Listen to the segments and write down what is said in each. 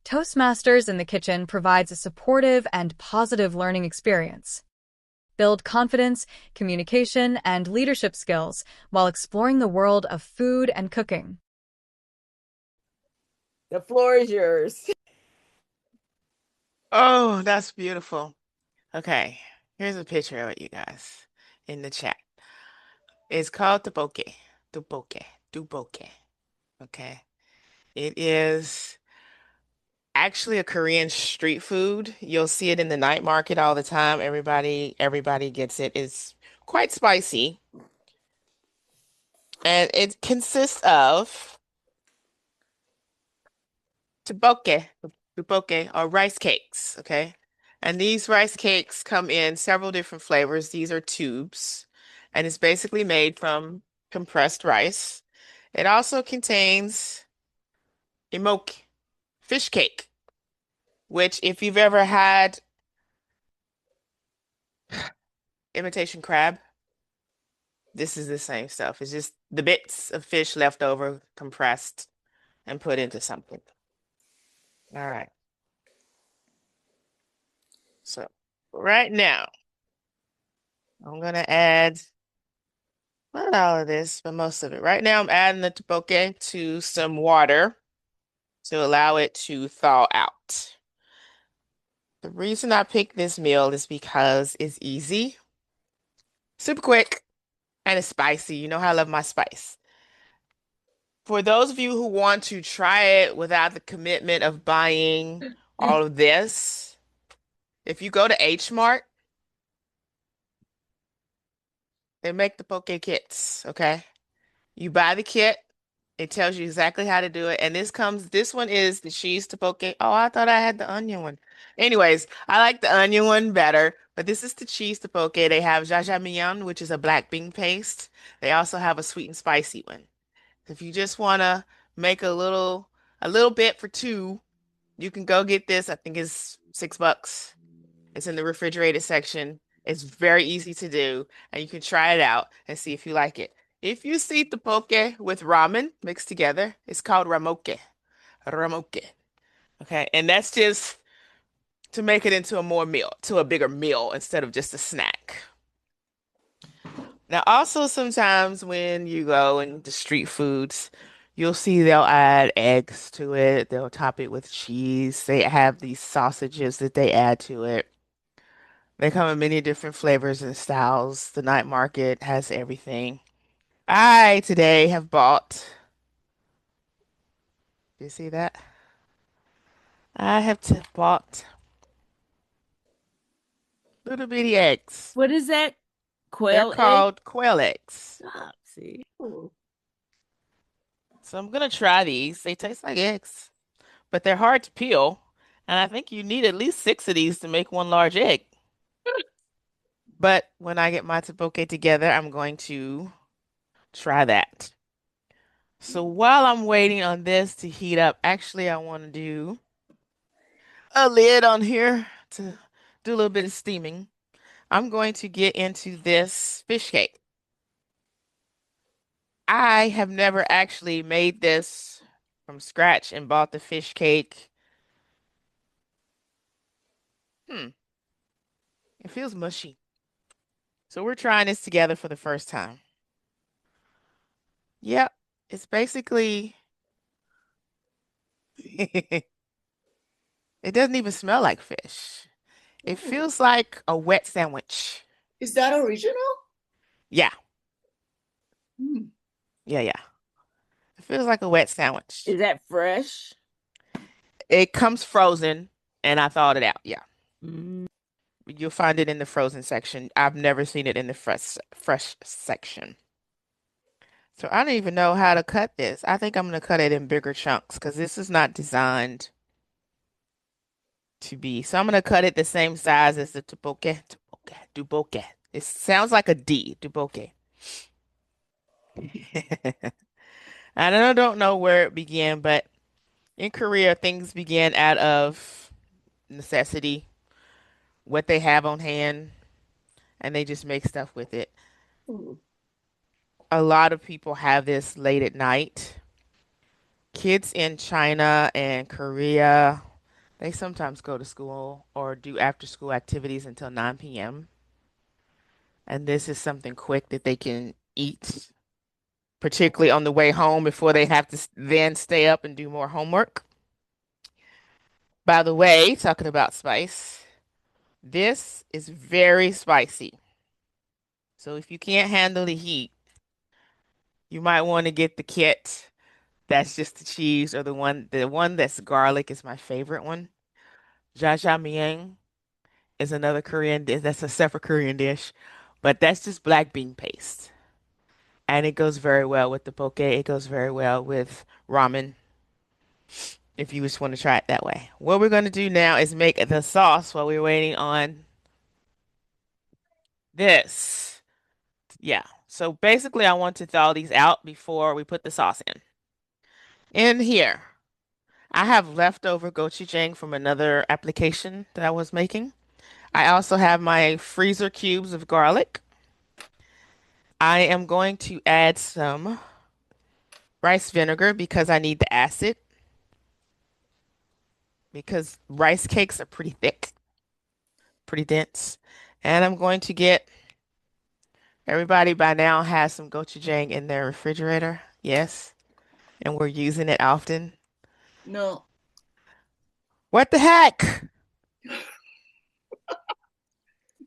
Toastmasters in the kitchen provides a supportive and positive learning experience. Build confidence, communication, and leadership skills while exploring the world of food and cooking. The floor is yours. Oh, that's beautiful. Okay, here's a picture of it, you guys, in the chat. It's called Ttebokki. Ttebokki. Ttebokki. Okay. It is actually a Korean street food. You'll see it in the night market all the time. Everybody gets it. It's quite spicy. And it consists of Ttebokki, Ttebokki, or rice cakes, okay? And these rice cakes come in several different flavors. These are tubes, and it's basically made from compressed rice. It also contains imoki, fish cake, which if you've ever had imitation crab, this is the same stuff. It's just the bits of fish left over, compressed, and put into something. All right. So right now, I'm gonna add not all of this, but most of it. Right now, I'm adding the tteokbokki to some water to allow it to thaw out. The reason I picked this meal is because it's easy, super quick, and it's spicy. You know how I love my spice. For those of you who want to try it without the commitment of buying all of this, if you go to H Mart, they make the poke kits, okay? You buy the kit, it tells you exactly how to do it. And this one is the cheese tteokbokki. Oh, I thought I had the onion one. Anyways, I like the onion one better, but this is the cheese tteokbokki. They have jjajangmyeon, which is a black bean paste. They also have a sweet and spicy one. If you just want to make a little bit for two, you can go get this. I think it's $6. It's in the refrigerated section. It's very easy to do, and you can try it out and see if you like it. If you see the poke with ramen mixed together, it's called ramoke. Ramoke. Okay, and that's just to make it into a bigger meal instead of just a snack. Now, also sometimes when you go into street foods, you'll see they'll add eggs to it. They'll top it with cheese. They have these sausages that they add to it. They come in many different flavors and styles. The night market has everything. I today have bought, you see that? I have bought little bitty eggs. What is that? They're Quail egg? called quail eggs. Ah, see. Ooh. So I'm gonna try these. They taste like eggs, but they're hard to peel. And I think you need at least six of these to make one large egg. But when I get my tteokbokki together, I'm going to try that. So while I'm waiting on this to heat up, actually, I want to do a lid on here to do a little bit of steaming. I'm going to get into this fish cake. I have never actually made this from scratch and bought the fish cake. Hmm, it feels mushy. So we're trying this together for the first time. Yep, it's basically, it doesn't even smell like fish. It feels like a wet sandwich. Is that original? Yeah, Hmm. yeah. It feels like a wet sandwich. Is that fresh? It comes frozen, and I thawed it out. Yeah. Mm. You'll find it in the frozen section. I've never seen it in the fresh section. So I don't even know how to cut this. I think I'm gonna cut it in bigger chunks because this is not designed to be. So I'm gonna cut it the same size as the tteokbokki. Tteokbokki. It sounds like a D, tteokbokki. I don't know where it began, but in Korea, things began out of necessity, what they have on hand, and they just make stuff with it. Ooh. A lot of people have this late at night. Kids in China and Korea, They sometimes go to school or do after school activities until 9 p.m. And this is something quick that they can eat, particularly on the way home before they have to then stay up and do more homework. By the way, talking about spice, this is very spicy. So if you can't handle the heat, you might want to get the kit that's just the cheese or the one that's garlic is my favorite one. Jajangmyeon is another Korean dish. That's a separate Korean dish, but that's just black bean paste. And it goes very well with the poke. It goes very well with ramen if you just want to try it that way. What we're going to do now is make the sauce while we're waiting on this. Yeah. So basically, I want to thaw these out before we put the sauce in. In here, I have leftover gochujang from another application that I was making. I also have my freezer cubes of garlic. I am going to add some rice vinegar because I need the acid because rice cakes are pretty thick, pretty dense. And I'm going to get everybody by now has some gochujang in their refrigerator. Yes. And we're using it often. No. What the heck?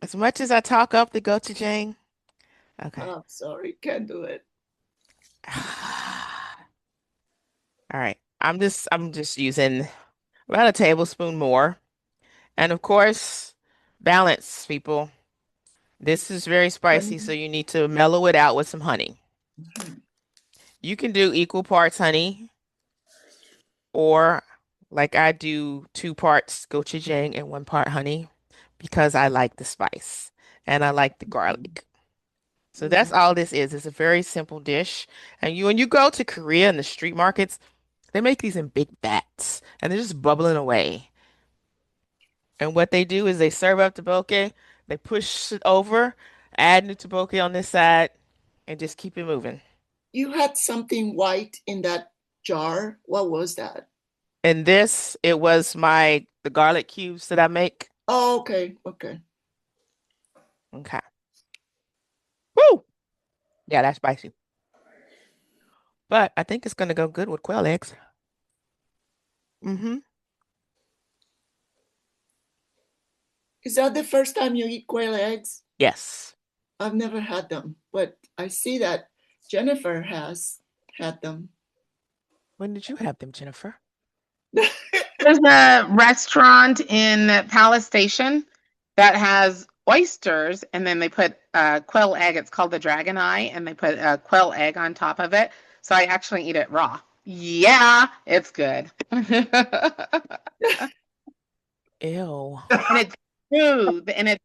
As much as I talk up the gochujang. Okay. I'm sorry, can't do it. All right. I'm just using about a tablespoon more. And of course, balance, people. This is very spicy, so Honey. you need to mellow it out with some honey. Mhm. You can do equal parts honey, or like I do 2 parts gochujang and 1 part honey because I like the spice and I like the garlic. So that's Mhm. all this is. It's a very simple dish. And when you go to Korea in the street markets, they make these in big vats and they're just bubbling away. And what they do is they serve up ttebokki, they push it over, add new ttebokki on this side, and just keep it moving. You had something white in that jar. What was that? And this, it was the garlic cubes that I make. Oh, okay, okay. Okay. Woo! Yeah, that's spicy. But I think it's gonna go good with quail eggs. Mm-hmm. Is that the first time you eat quail eggs? Yes. I've never had them, but I see that Jennifer has had them. When did you have them, Jennifer? There's a restaurant in Palace Station that has oysters, and then they put quail egg. It's called the Dragon Eye, and they put a quail egg on top of it. So I actually eat it raw. Yeah, it's good. And Ew. it's smooth, and it's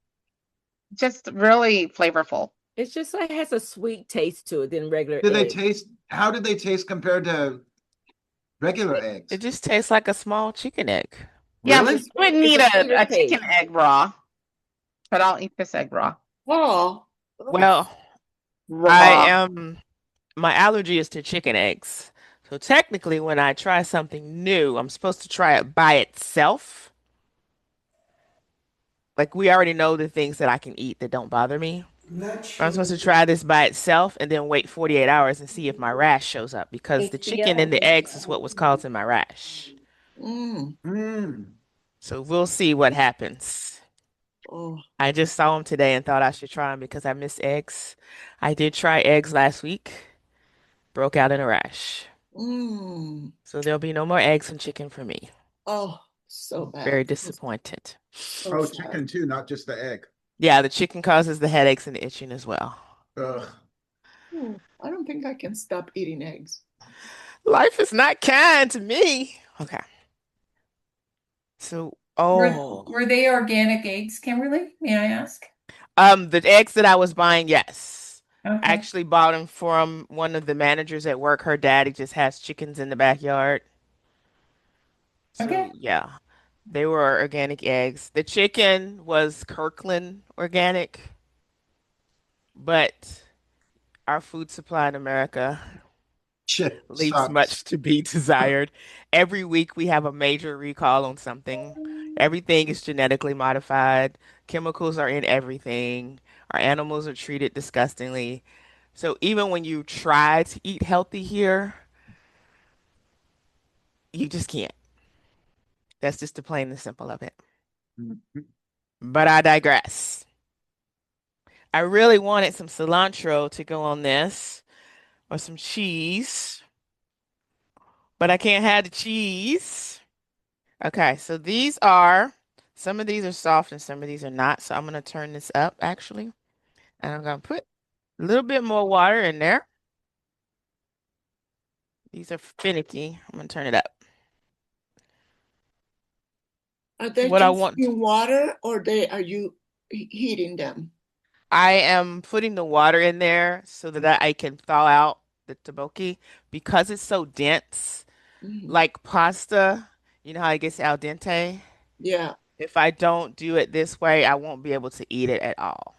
just really flavorful. It's just like has a sweet taste to it than regular Did they eggs. taste? How did they taste compared to regular eggs? It just tastes like a small chicken egg. Yeah, Really? but you wouldn't It's eat a sweeter a chicken taste. egg raw, but I'll eat this egg raw. Oh, Well, Raw. my allergy is to chicken eggs. So technically, when I try something new, I'm supposed to try it by itself. Like we already know the things that I can eat that don't bother me. I'm supposed to try this by itself and then wait 48 hours and see if my rash shows up because the chicken and the eggs is what was causing my rash. mm. Mm. So we'll see what happens. Oh, I just saw them today and thought I should try them because I miss eggs. I did try eggs last week, broke out in a rash. mm. So there'll be no more eggs and chicken for me. Oh, so bad. Very disappointed. So Oh, sad. chicken too, not just the egg. Yeah, the chicken causes the headaches and the itching as well. Ugh. Oh, I don't think I can stop eating eggs. Life is not kind to me. Okay. So, Were they organic eggs, Kimberly? May I ask? the eggs that I was buying, yes. I Okay. actually bought them from one of the managers at work. Her daddy just has chickens in the backyard. So, Okay. yeah, they were organic eggs. The chicken was Kirkland organic, but our food supply in America Shit leaves sucks. much to be desired. Every week we have a major recall on something. Everything is genetically modified. Chemicals are in everything. Our animals are treated disgustingly. So even when you try to eat healthy here, you just can't. That's just the plain and simple of it. Mhm. But I digress. I really wanted some cilantro to go on this or some cheese, but I can't have the cheese. Okay, so some of these are soft and some of these are not. So I'm going to turn this up actually. And I'm going to put a little bit more water in there. These are finicky. I'm going to turn it up. Are they What I just want, in water or are you heating them? I am putting the water in there so that I can thaw out the ttebokki because it's so dense. Mhm. Like pasta, you know how it gets al dente? Yeah. If I don't do it this way, I won't be able to eat it at all.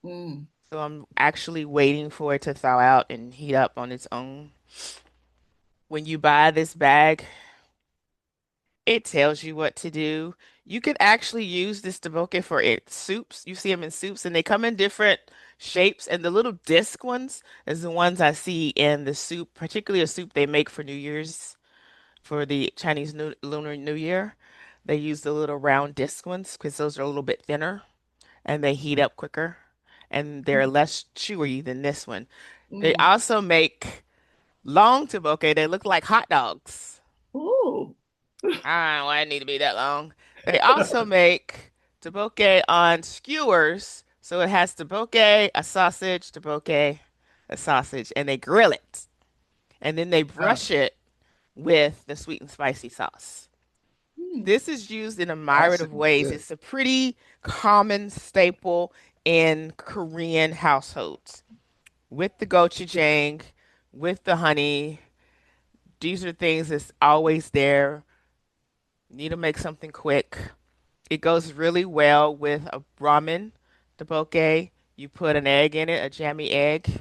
Mm. So I'm actually waiting for it to thaw out and heat up on its own. When you buy this bag, it tells you what to do. You could actually use this ttebokki for it soups. You see them in soups, and they come in different shapes. And the little disc ones is the ones I see in the soup, particularly a soup they make for New Year's, for the Chinese Lunar New Year. They use the little round disc ones because those are a little bit thinner and they heat up quicker, and they're less chewy than this one. They Mm. also make long ttebokki. They look like hot dogs. Oh. I don't know why it need to be that long. They also make ttebokki on skewers. So it has ttebokki, a sausage, ttebokki, a sausage, and they grill it. And then they Oh, brush it with the sweet and spicy sauce. Mm. This is used in a that myriad of sounds ways. good. It's a pretty common staple in Korean households with the gochujang, with the honey. These are things that's always there. Need to make something quick. It goes really well with a ramen, the poke. You put an egg in it, a jammy egg.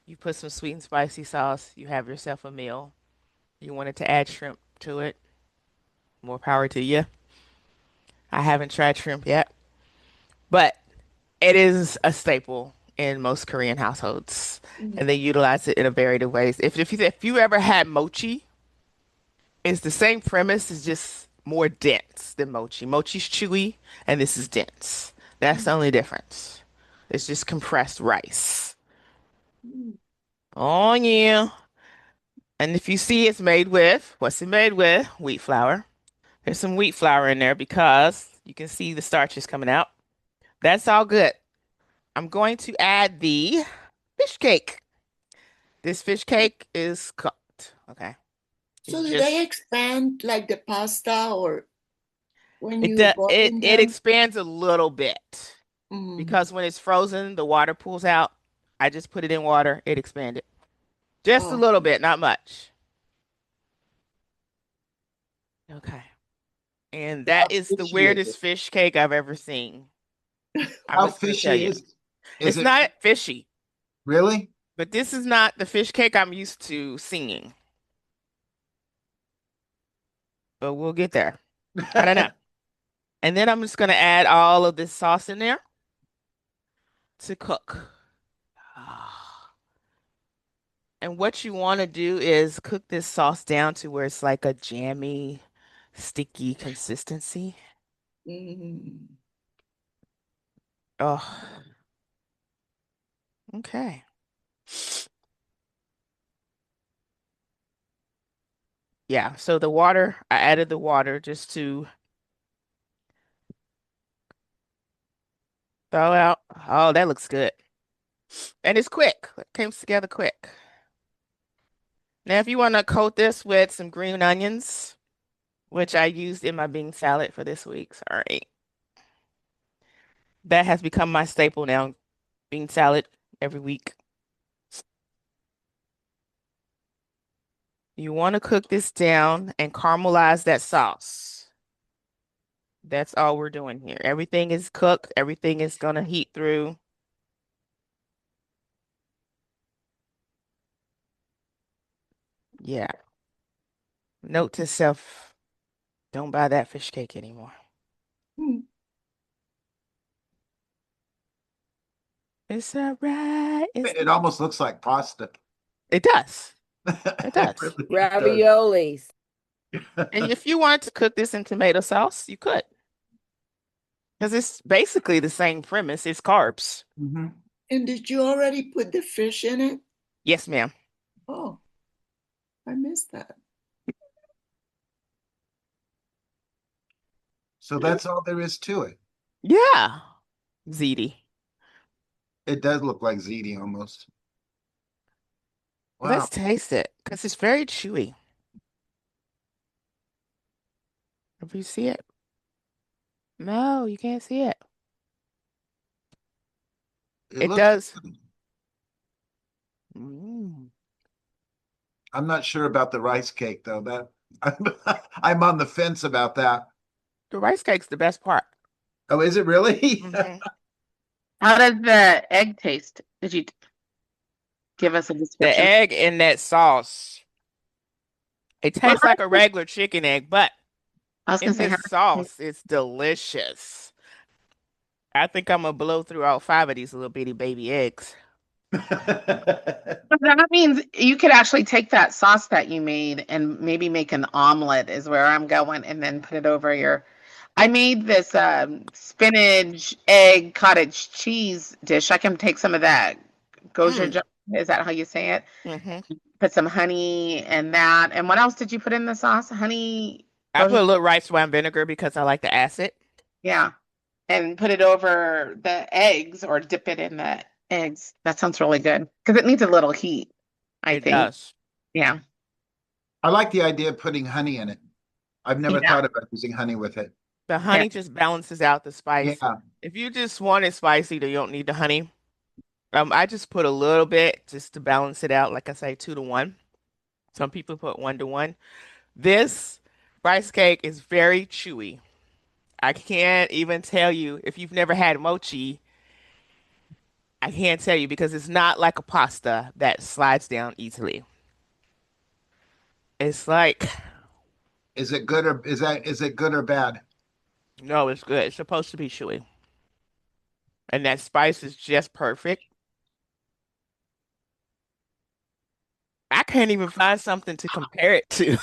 You put some sweet and spicy sauce. You have yourself a meal. You wanted to add shrimp to it. More power to you. I haven't tried shrimp yet, but it is a staple in most Korean households, Mm. and they utilize it in a variety of ways. If you ever had mochi, it's the same premise, it's just more dense than mochi. Mochi's chewy, and this is dense. That's the only difference. It's just compressed rice. Mm. Oh yeah. And if you see what's it made with? Wheat flour. There's some wheat flour in there because you can see the starches coming out. That's all good. I'm going to add the fish cake. This fish cake is cooked. Okay. It's So do they just expand like the pasta or when it you does boiling it them? expands a little bit Mm. because when it's frozen, the water pools out. I just put it in water, it expanded. Just a Oh, little bit, not much. Okay. And How that is the fishy is it? weirdest fish cake I've ever seen. I'm How just gonna tell fishy you. is It's it? not fishy, Really? but this is not the fish cake I'm used to seeing. But we'll get there. I don't know. And then I'm just gonna add all of this sauce in there to cook. And what you want to do is cook this sauce down to where it's like a jammy, sticky consistency. Mm. Oh, okay. Yeah, so I added the water just to thaw out. Oh, that looks good. And it's quick. It came together quick. Now, if you want to coat this with some green onions, which I used in my bean salad for this week, sorry. That has become my staple now, bean salad every week. You want to cook this down and caramelize that sauce. That's all we're doing here. Everything is cooked. Everything is going to heat through. Yeah. Note to self, don't buy that fish cake anymore. Hmm. It's all right. It almost looks like pasta. It does. It does. really does. Raviolis. And if you wanted to cook this in tomato sauce, you could. Because it's basically the same premise. It's carbs. Mhm. And did you already put the fish in it? Yes, ma'am. Oh, I missed that. So that's all there is to it. Yeah. Ziti. It does look like ziti almost. Wow. Let's taste it because it's very chewy. If you see it. No, you can't see it. It looks does. good. Mm. I'm not sure about the rice cake though. That I'm on the fence about that. The rice cake's the best part. Oh, is it really? Mhm. How does the egg taste? Did you give us a The description? egg in that sauce, it tastes like a regular chicken egg, but I was in gonna say, this sauce, it's delicious. I think I'm gonna blow through all 5 of these little bitty baby eggs. that means you could actually take that sauce that you made and maybe make an omelet is where I'm going, and then put it over your. I made this spinach egg cottage cheese dish. I can take some of that. Gochujang, is that how you say it? Hmm. Put some honey and that. And what else did you put in the sauce? Honey. I put a little rice wine vinegar because I like the acid. Yeah. And put it over the eggs or dip it in the eggs. That sounds really good because it needs a little heat, I It think. does. Yeah. I like the idea of putting honey in it. I've never Yeah. thought about using honey with it. The honey just balances out the spice. Yeah. If you just want it spicy, then you don't need the honey. I just put a little bit just to balance it out. Like I say, 2 to 1. Some people put 1 to 1. This rice cake is very chewy. I can't even tell you if you've never had mochi. I can't tell you because it's not like a pasta that slides down easily. It's like, Is it good or is it good or bad? no, it's good. It's supposed to be chewy. And that spice is just perfect. I can't even find something to compare it to.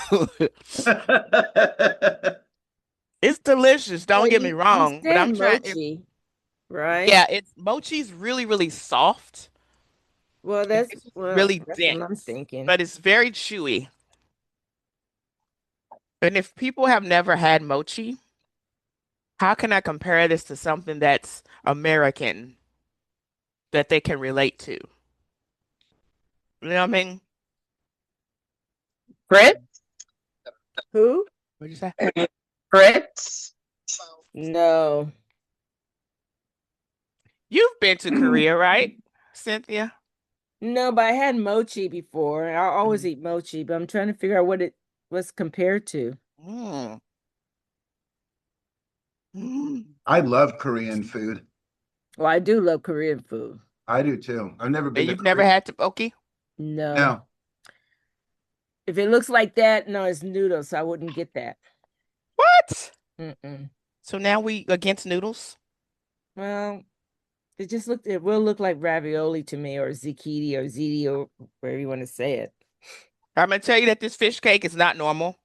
It's delicious. Don't get me You wrong, but said I'm trying. mochi, right? Yeah, it's mochi's really, really soft. Well, It's really that's what I'm dense, thinking. but it's very chewy. And if people have never had mochi, how can I compare this to something that's American that they can relate to? You know what I mean? Grits? Who? What'd you say? Grits? No. You've been to Korea, right, Cynthia? No, but I had mochi before. I always eat mochi, but I'm trying to figure out what it was compared to. Mm. Mm. I love Korean food. Well, I do love Korean food. I do too. I've never been And to you've never Korea. had tteokbokki? No. No. If it looks like that, no, it's noodles. So I wouldn't get that. What? Mm-mm. So now we against noodles? Well, it will look like ravioli to me, or zucchini, or ziti, or wherever you want to say it. I'm gonna tell you that this fish cake is not normal.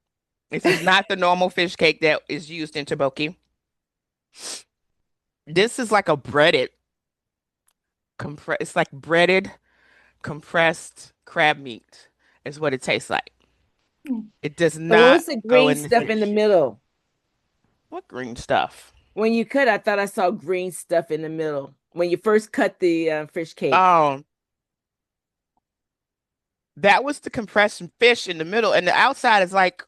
This is not the normal fish cake that is used in Ttebokki. This is like a breaded, it's like breaded, compressed crab meat is what it tastes like. It does So not what's the go green in the stuff in the fish. middle? What green stuff? When you cut, I thought I saw green stuff in the middle. When you first cut the fish cake. That was the compressed fish in the middle, and the outside is like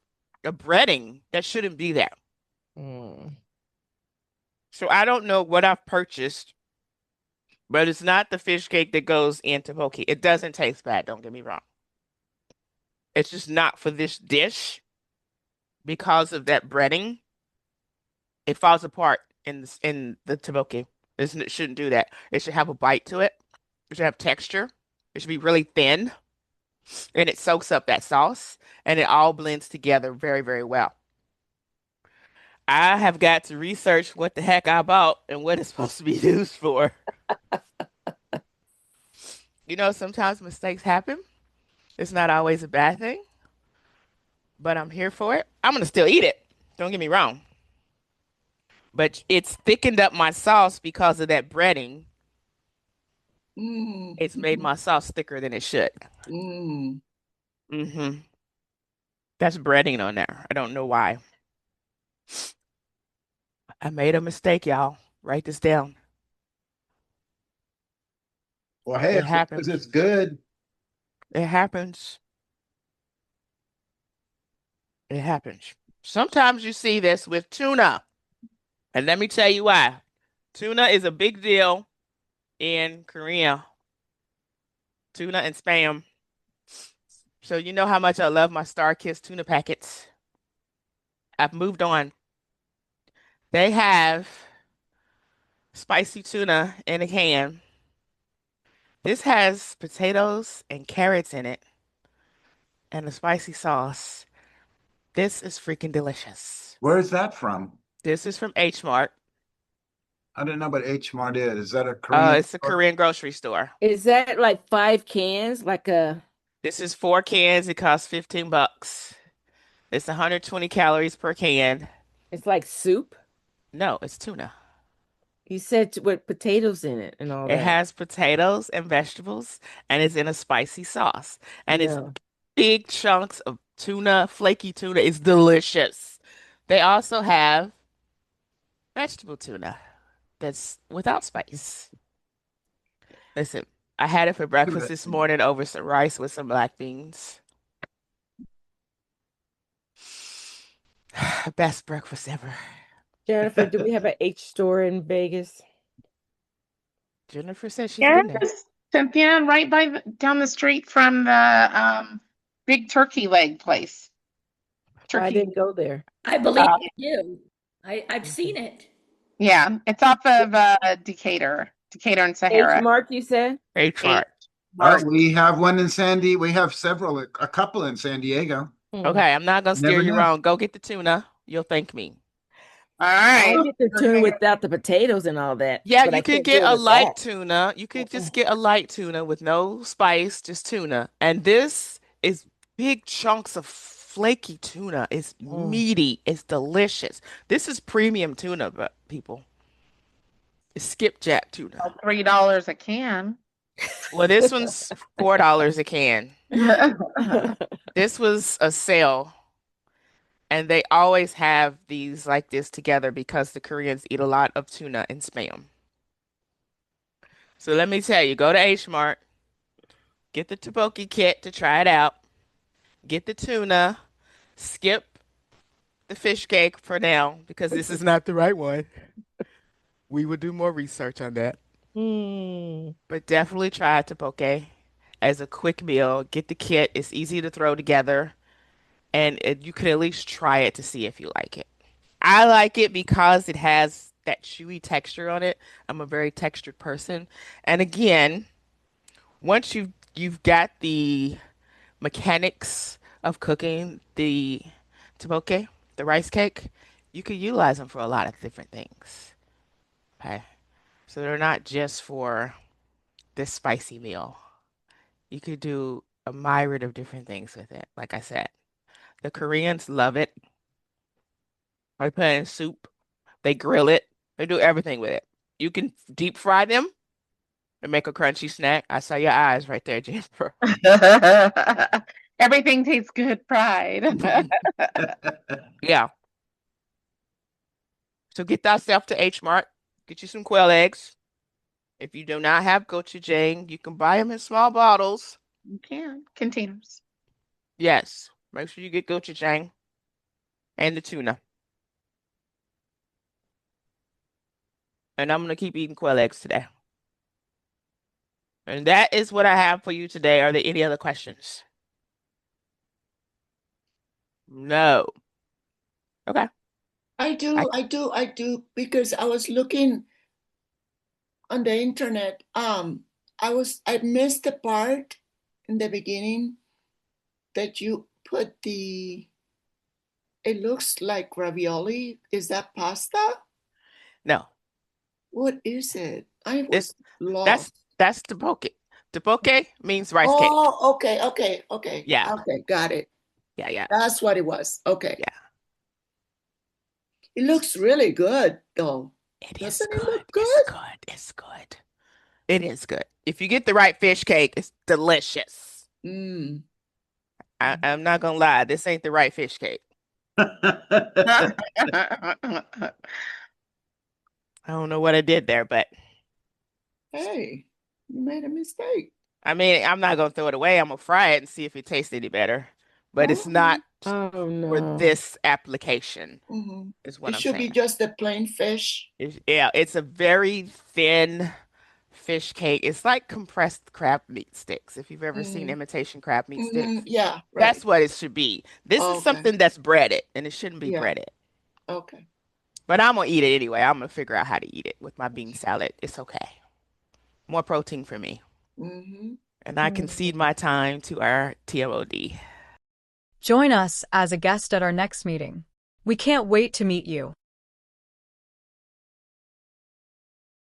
a breading that shouldn't be there. Mm. So I don't know what I've purchased, but it's not the fish cake that goes in Ttebokki. It doesn't taste bad, don't get me wrong. It's just not for this dish because of that breading. It falls apart in the Ttebokki. It shouldn't do that. It should have a bite to it. It should have texture. It should be really thin. and it soaks up that sauce and it all blends together very, very well. I have got to research what the heck I bought and what it's supposed to be used for. You know, sometimes mistakes happen. It's not always a bad thing, but I'm here for it. I'm gonna still eat it. Don't get me wrong. But it's thickened up my sauce because of that breading. Mm, It's made my sauce thicker than it should. mm. Mm-hmm. That's breading on there. I don't know why. I made a mistake, y'all. Write this down. Well, hey, It as long as happens. it's good. It happens. It happens. Sometimes you see this with tuna. And let me tell you why. Tuna is a big deal in Korea. Tuna and Spam. So you know how much I love my Star Kiss tuna packets. I've moved on. They have spicy tuna in a can. This has potatoes and carrots in it and a spicy sauce. This is freaking delicious. Where's that from? This is from H Mart. I don't know what H Mart is. Is that a Korean It's a store? Korean grocery store. Is that like 5 cans? Like a This is 4 cans. It costs $15. It's 120 calories per can. it's like soup? No, it's tuna. You said with potatoes in it and all It that. has potatoes and vegetables, and it's in a spicy sauce. And it's No. big chunks of tuna, flaky tuna. It's delicious. They also have vegetable tuna that's without spice. Listen, I had it for breakfast this morning over some rice with some black beans. Best breakfast ever. Jennifer, do we have an H store in Vegas? Jennifer said she's been there. Yes, Cynthia, right down the street from the big turkey leg place. Oh, I Turkey. didn't go there. I believe Uh, you. I've seen it. Yeah, it's off of Decatur and H Sahara. Mark, you said? H Mart. Oh, we have one in Sandy. We have several, a couple in San Diego. Okay, I'm not gonna steer Never you know. wrong. Go get the tuna. You'll thank me. All right. I'll get the tuna without the potatoes and all that. Yeah, but I you could can't do get it a with light that. tuna. You could just get a light tuna with no spice, just tuna. And this is big chunks of flaky tuna. It's meaty. It's delicious. This is premium tuna, but people. It's skipjack tuna. $3 a can. Well, this one's $4 a can. This was a sale. And they always have these like this together because the Koreans eat a lot of tuna and Spam. So let me tell you, go to H Mart, get the Ttebokki kit to try it out, get the tuna, skip the fish cake for now because this is not the right one. We will do more research on that. But definitely try Ttebokki as a quick meal. Get the kit. It's easy to throw together. And you could at least try it to see if you like it. I like it because it has that chewy texture on it. I'm a very textured person. And again, once you've got the mechanics of cooking the ttebokki, the rice cake, you could utilize them for a lot of different things. Okay. So they're not just for this spicy meal. You could do a myriad of different things with it. Like I said, the Koreans love it. They put it in soup. They grill it. They do everything with it. You can deep fry them and make a crunchy snack. I saw your eyes right there, Jennifer. Everything tastes good, fried. Yeah. So get thyself to H Mart. Get you some quail eggs. If you do not have gochujang, you can buy them in small bottles. You can. Containers. Yes. Make sure you get gochujang and the tuna. And I'm going to keep eating quail eggs today. And that is what I have for you today. Are there any other questions? No. Okay. I do, because I was looking on the internet. I missed the part in the beginning that you put it looks like ravioli. Is that pasta? No, What is it? I it's was lost. that's Ttebokki. Ttebokki means rice cake. Oh, okay, okay, okay. Yeah, Okay, got it. yeah. That's what it was. Okay. Yeah. It looks really good though. It is Doesn't it good. look It's good? good. It's good. It is good. If you get the right fish cake, it's delicious. Mm. I'm not gonna lie, this ain't the right fish cake. I don't know what I did there, but Hey, you made a mistake. I mean, I'm not gonna throw it away. I'm gonna fry it and see if it tastes any better. But it's Okay. not Oh for no. this application, Mhm. is what It I'm should be saying. just a plain fish. Yeah, it's a very thin fish cake. It's like compressed crab meat sticks. If you've ever seen Mm. imitation crab meat sticks, Yeah, that's right. what it should be. This is Okay. something that's breaded, and it shouldn't be Yeah. breaded. Okay. But I'm gonna eat it anyway. I'm gonna figure out how to eat it with my bean salad. It's okay. More protein for me. Mm-hmm. And I concede my time to our TOD. Join us as a guest at our next meeting. We can't wait to meet you.